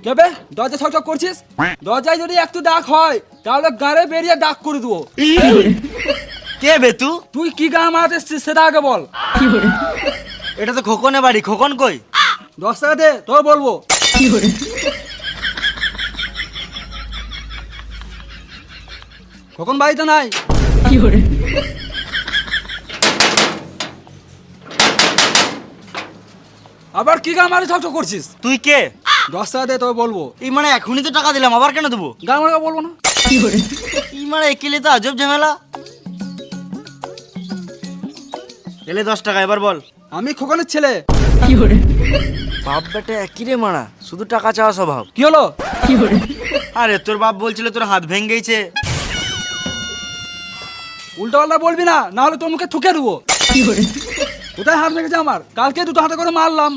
কেবে দরজা ছকছক করছিস? দরজায় যদি একটু ডাক হয় তাহলে গাড়ে বেরিয়ে ডাক করে দেবো। কে বে তু? তুই কি গান মারাতে এসছিস সেটা আগে বল। এটা তো খোকনের বাড়ি, খোকন কই? 10 টাকা দে, তোর বলবো। কখন বাড়িতে নাই? আবার কি গান মারি ছকছক করছিস? তুই কে? 10 টাকা দে, তোর বলবো। এই মানে এখনই তো টাকা দিলাম, আবার কেন দেবো? গান মারা বলবো না। এই মানে একেলে তো আজব ঝামেলা। এলে 10 টাকা, এবার বল। আমি খোকনের ছেলে। বাপ বেটা একই রে মারা, শুধু টাকা চাওয়া স্বভাব। কি হলো? আরে তোর বাপ বলছিল তোর হাত ভেঙে গেছে। উল্টো পাল্টা বলবি না, না হলে তোর মুখে থুকে দেবো। কোথায় হাত লেগেছে আমার? কালকে দুটো হাতে করে মারলাম।